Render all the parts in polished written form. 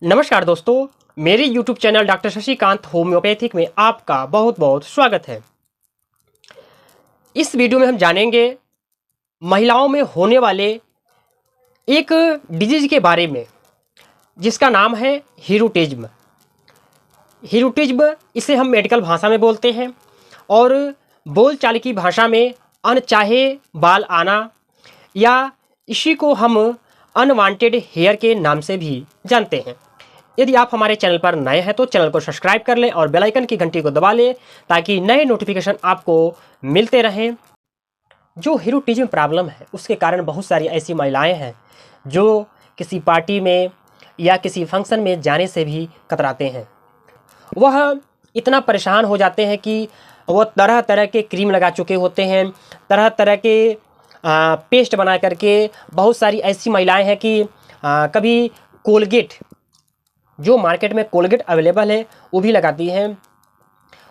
नमस्कार दोस्तों, मेरे YouTube channel doctor Shashikant homeopathic में आपका बहुत बहुत स्वागत है। इस वीडियो में हम जानेंगे महिलाओं में होने वाले एक डिजीज के बारे में जिसका नाम है हिरुटिज्म। हिरुटिज्म इसे हम मेडिकल भाषा में बोलते हैं और बोलचाल की भाषा में अनचाहे बाल आना या इसी को हम अनवांटेड हेयर के नाम से भी जानते हैं। यदि आप हमारे चैनल पर नए हैं तो चैनल को सब्सक्राइब कर लें और बेल आइकन की घंटी को दबा लें ताकि नए नोटिफिकेशन आपको मिलते रहें। जो हिरुटिज्म प्रॉब्लम है उसके कारण बहुत सारी ऐसी महिलाएं हैं जो किसी पार्टी में या किसी फंक्शन में जाने से भी कतराते हैं। वह इतना परेशान हो जाते हैं कि वह तरह तरह के क्रीम लगा चुके होते हैं, तरह तरह के पेस्ट बना करके। बहुत सारी ऐसी महिलाएं हैं कि कभी कोलगेट, जो मार्केट में कोलगेट अवेलेबल है वो भी लगाती हैं।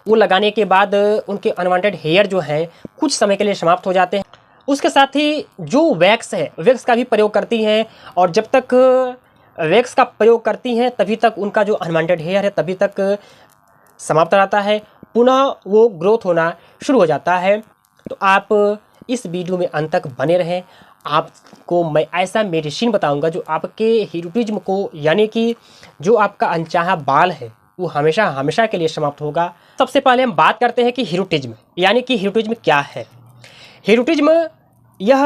वो लगाने के बाद उनके अनवांटेड हेयर जो हैं कुछ समय के लिए समाप्त हो जाते हैं। उसके साथ ही जो वैक्स है, वैक्स का भी प्रयोग करती हैं और जब तक वैक्स का प्रयोग करती हैं तभी तक उनका जो अनवांटेड हेयर है तभी तक समाप्त रहता है, पुनः वो ग्रोथ होना शुरू हो जाता है। तो आप इस वीडियो में अंत तक बने रहें। आपको मैं ऐसा मेडिसिन बताऊंगा जो आपके हिरुटिज्म को, यानी कि जो आपका अनचाहा बाल है वो हमेशा हमेशा के लिए समाप्त होगा। सबसे पहले हम बात करते हैं कि हिरुटिज्म यानी कि हिरुटिज्म क्या है। हिरुटिज्म यह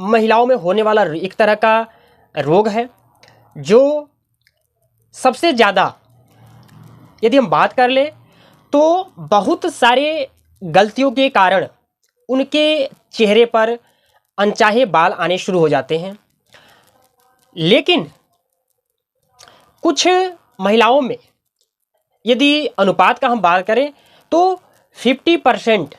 महिलाओं में होने वाला एक तरह का रोग है जो सबसे ज़्यादा, यदि हम बात कर लें तो बहुत सारे गलतियों के कारण उनके चेहरे पर अनचाहे बाल आने शुरू हो जाते हैं। लेकिन कुछ महिलाओं में यदि अनुपात का हम बात करें तो 50%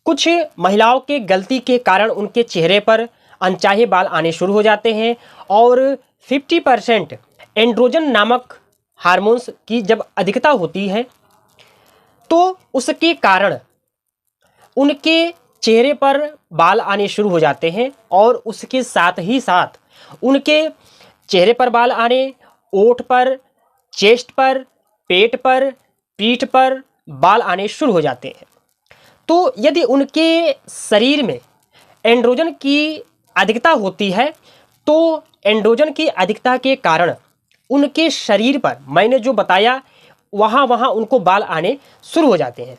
कुछ महिलाओं के गलती के कारण उनके चेहरे पर अनचाहे बाल आने शुरू हो जाते हैं और 50% एंड्रोजन नामक हार्मोन्स की जब अधिकता होती है तो उसके कारण उनके चेहरे पर बाल आने शुरू हो जाते हैं और उसके साथ ही साथ उनके चेहरे पर बाल आने, ओठ पर, चेस्ट पर, पेट पर, पीठ पर बाल आने शुरू हो जाते हैं। तो यदि उनके शरीर में एंड्रोजन की अधिकता होती है तो एंड्रोजन की अधिकता के कारण उनके शरीर पर, मैंने जो बताया वहाँ उनको बाल आने शुरू हो जाते हैं।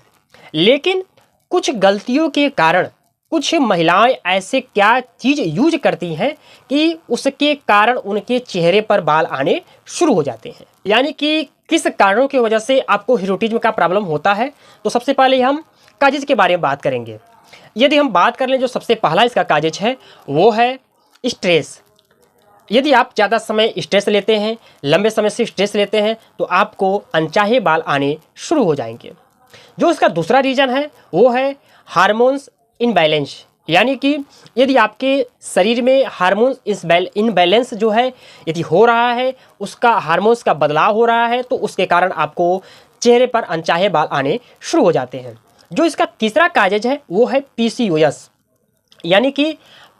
लेकिन कुछ गलतियों के कारण कुछ महिलाएं ऐसे क्या चीज़ यूज करती हैं कि उसके कारण उनके चेहरे पर बाल आने शुरू हो जाते हैं। यानी कि किस कारणों की वजह से आपको हिरुटिज्म का प्रॉब्लम होता है। तो सबसे पहले हम काजेज के बारे में बात करेंगे। यदि हम बात कर लें जो सबसे पहला इसका काजेज है वो है स्ट्रेस। यदि आप ज़्यादा समय स्ट्रेस लेते हैं, लंबे समय से स्ट्रेस लेते हैं तो आपको अनचाहे बाल आने शुरू हो जाएंगे। जो इसका दूसरा रीज़न है वो है हार्मोन्स इनबैलेंस। यानी कि यदि आपके शरीर में हार्मोन्स इनबैलेंस जो है यदि हो रहा है, उसका हार्मोन्स का बदलाव हो रहा है तो उसके कारण आपको चेहरे पर अनचाहे बाल आने शुरू हो जाते हैं। जो इसका तीसरा काजेज है वो है PCOS यानी कि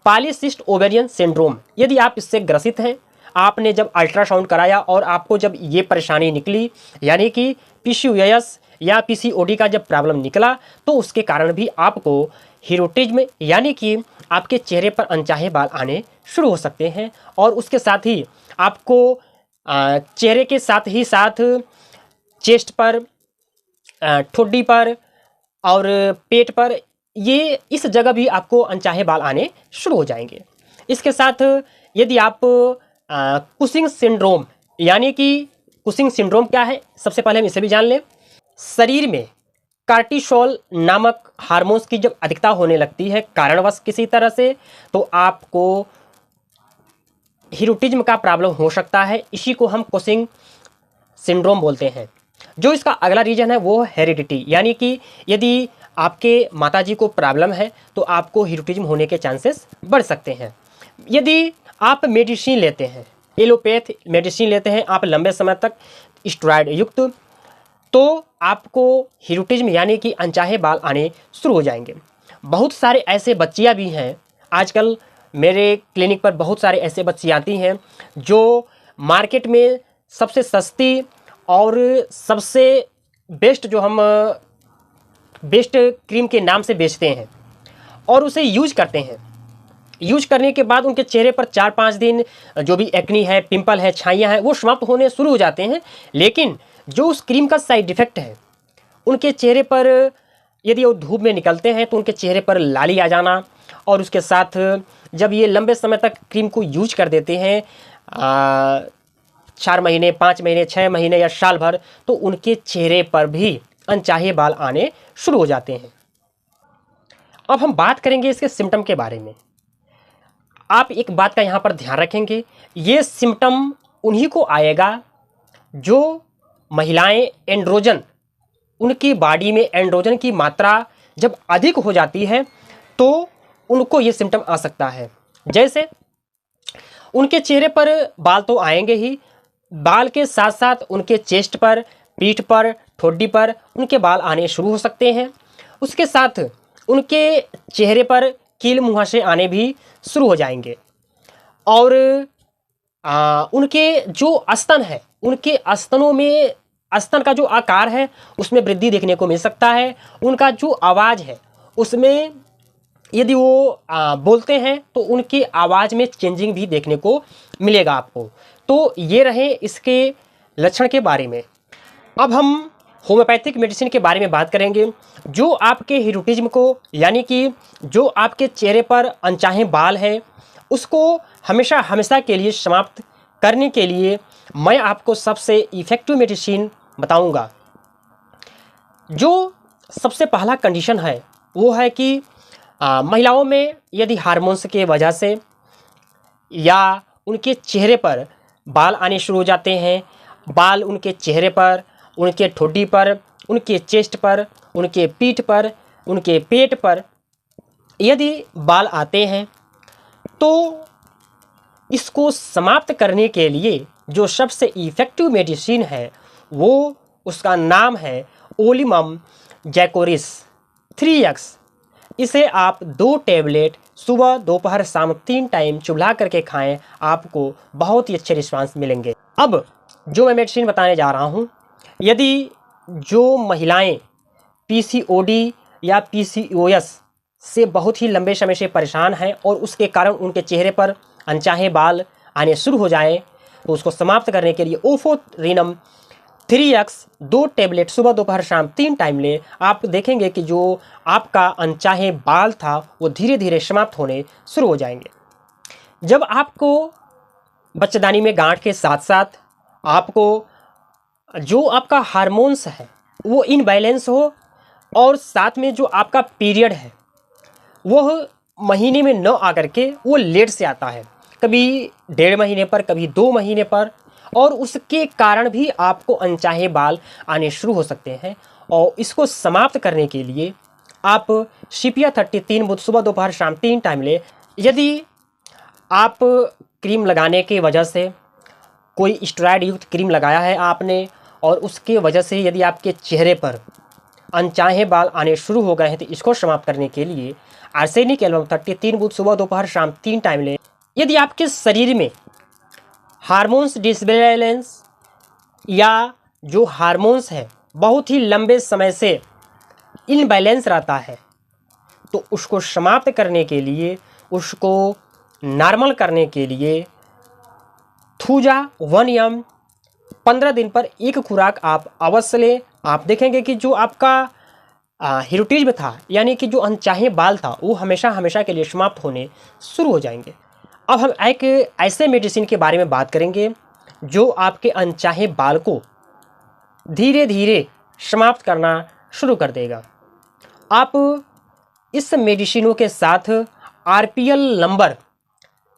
पॉलीसिस्ट ओवेरियन सिंड्रोम। यदि आप इससे ग्रसित हैं, आपने जब अल्ट्रासाउंड कराया और आपको जब ये परेशानी निकली, यानी कि PCOS या PCOD का जब प्रॉब्लम निकला तो उसके कारण भी आपको हिरुटिज्म यानी कि आपके चेहरे पर अनचाहे बाल आने शुरू हो सकते हैं। और उसके साथ ही आपको चेहरे के साथ ही साथ चेस्ट पर, ठुड्डी पर और पेट पर, ये इस जगह भी आपको अनचाहे बाल आने शुरू हो जाएंगे। इसके साथ यदि आप कुशिंग सिंड्रोम, यानी कि कुशिंग सिंड्रोम क्या है, सबसे पहले हम इसे भी जान लें। शरीर में कार्टिसोल नामक हार्मोन्स की जब अधिकता होने लगती है कारणवश किसी तरह से, तो आपको हिरुटिज्म का प्रॉब्लम हो सकता है। इसी को हम कुशिंग सिंड्रोम बोलते हैं। जो इसका अगला रीजन है वो हेरिडिटी, यानी कि यदि आपके माताजी को प्रॉब्लम है तो आपको हिरुटिज्म होने के चांसेस बढ़ सकते हैं। यदि आप मेडिसिन लेते हैं, एलोपैथ मेडिसिन लेते हैं आप लंबे समय तक स्टेरॉइड युक्त, तो आपको हिरुटिज्म यानी कि अनचाहे बाल आने शुरू हो जाएंगे। बहुत सारे ऐसे बच्चियां भी हैं, आजकल मेरे क्लिनिक पर बहुत सारे ऐसे बच्चियां आती हैं जो मार्केट में सबसे सस्ती और सबसे बेस्ट जो हम बेस्ट क्रीम के नाम से बेचते हैं और उसे यूज करते हैं। यूज करने के बाद उनके चेहरे पर 4-5 दिन जो भी एक्नी है, पिंपल है, छाइयाँ हैं, वो समाप्त होने शुरू हो जाते हैं। लेकिन जो उस क्रीम का साइड इफ़ेक्ट है, उनके चेहरे पर यदि वो धूप में निकलते हैं तो उनके चेहरे पर लाली आ जाना, और उसके साथ जब ये लंबे समय तक क्रीम को यूज कर देते हैं 4 महीने, 5 महीने, 6 महीने या साल भर, तो उनके चेहरे पर भी अनचाहे बाल आने शुरू हो जाते हैं। अब हम बात करेंगे इसके सिम्टम के बारे में। आप एक बात का यहाँ पर ध्यान रखेंगे, ये सिम्टम उन्हीं को आएगा जो महिलाएं एंड्रोजन, उनकी बॉडी में एंड्रोजन की मात्रा जब अधिक हो जाती है तो उनको ये सिम्टम आ सकता है। जैसे उनके चेहरे पर बाल तो आएंगे ही, बाल के साथ साथ उनके चेस्ट पर, पीठ पर, ठोडी पर उनके बाल आने शुरू हो सकते हैं। उसके साथ उनके चेहरे पर कील मुहासे आने भी शुरू हो जाएंगे, और उनके जो स्तन है, उनके स्तनों में, स्तन का जो आकार है उसमें वृद्धि देखने को मिल सकता है। उनका जो आवाज़ है उसमें यदि वो बोलते हैं तो उनकी आवाज़ में चेंजिंग भी देखने को मिलेगा आपको। तो ये रहे इसके लक्षण के बारे में। अब हम होम्योपैथिक मेडिसिन के बारे में बात करेंगे। जो आपके हिरुटिज्म को, यानी कि जो आपके चेहरे पर अनचाहे बाल हैं, उसको हमेशा हमेशा के लिए समाप्त करने के लिए मैं आपको सबसे इफ़ेक्टिव मेडिसिन बताऊंगा। जो सबसे पहला कंडीशन है वो है कि महिलाओं में यदि हार्मोन्स के वजह से या उनके चेहरे पर बाल आने शुरू हो जाते हैं, बाल उनके चेहरे पर, उनके ठोडी पर, उनके चेस्ट पर, उनके पीठ पर, उनके पेट पर यदि बाल आते हैं, तो इसको समाप्त करने के लिए जो सबसे इफ़ेक्टिव मेडिसिन है वो, उसका नाम है ओलिमम जैकोरिस 3X। इसे आप 2 टैबलेट सुबह, दोपहर, शाम 3 टाइम चुभला करके खाएं, आपको बहुत ही अच्छे रिस्पांस मिलेंगे। अब जो मैं मेडिसिन बताने जा रहा हूं, यदि जो महिलाएं PCOD या PCOS से बहुत ही लंबे समय से परेशान हैं और उसके कारण उनके चेहरे पर अनचाहे बाल आने शुरू हो जाएं, तो उसको समाप्त करने के लिए ओफोरिनम 3X 2 टैबलेट सुबह, दोपहर, शाम 3 टाइम लें। आप देखेंगे कि जो आपका अनचाहे बाल था वो धीरे धीरे समाप्त होने शुरू हो जाएंगे। जब आपको बच्चेदानी में गांठ के साथ साथ आपको जो आपका हार्मोन्स है वो इनबैलेंस हो, और साथ में जो आपका पीरियड है वह महीने में न आकर के वो लेट से आता है, कभी 1.5 महीने पर, कभी 2 महीने पर, और उसके कारण भी आपको अनचाहे बाल आने शुरू हो सकते हैं। और इसको समाप्त करने के लिए आप शिपिया 33 बुध सुबह, दोपहर, शाम 3 टाइम ले। यदि आप क्रीम लगाने की वजह से, कोई स्टेरॉइड युक्त क्रीम लगाया है आपने और उसके वजह से यदि आपके चेहरे पर अनचाहे बाल आने शुरू हो गए हैं, तो इसको समाप्त करने के लिए आर्सेनिक एल्बम 33 बुध सुबह, दोपहर, शाम 3 टाइम लें। यदि आपके शरीर में हार्मोन्स डिसबैलेंस या जो हार्मोन्स है बहुत ही लंबे समय से इनबैलेंस रहता है, तो उसको समाप्त करने के लिए, उसको नॉर्मल करने के लिए थूजा 1 15 दिन पर 1 खुराक आप अवश्य लें। आप देखेंगे कि जो आपका हिरुटिज्म था, यानी कि जो अनचाहे बाल था, वो हमेशा हमेशा के लिए समाप्त होने शुरू हो जाएंगे। अब हम एक ऐसे मेडिसिन के बारे में बात करेंगे जो आपके अनचाहे बाल को धीरे धीरे समाप्त करना शुरू कर देगा। आप इस मेडिसिनों के साथ RPL नंबर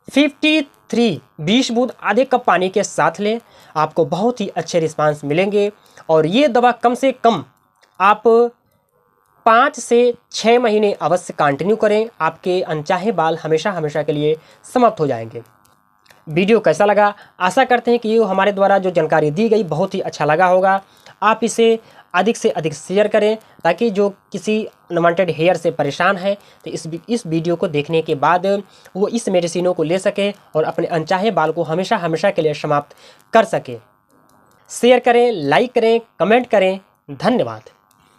53 20 बूंद आधे कप पानी के साथ लें, आपको बहुत ही अच्छे रिस्पांस मिलेंगे। और ये दवा कम से कम आप 5 से 6 महीने अवश्य कंटिन्यू करें, आपके अनचाहे बाल हमेशा हमेशा के लिए समाप्त हो जाएंगे। वीडियो कैसा लगा? आशा करते हैं कि ये हमारे द्वारा जो जानकारी दी गई बहुत ही अच्छा लगा होगा। आप इसे अधिक से अधिक शेयर करें ताकि जो किसी अनवांटेड हेयर से परेशान है तो इस वीडियो को देखने के बाद वो इस मेडिसिनों को ले सके और अपने अनचाहे बाल को हमेशा हमेशा के लिए समाप्त कर सके। शेयर करें, लाइक करें, कमेंट करें। धन्यवाद।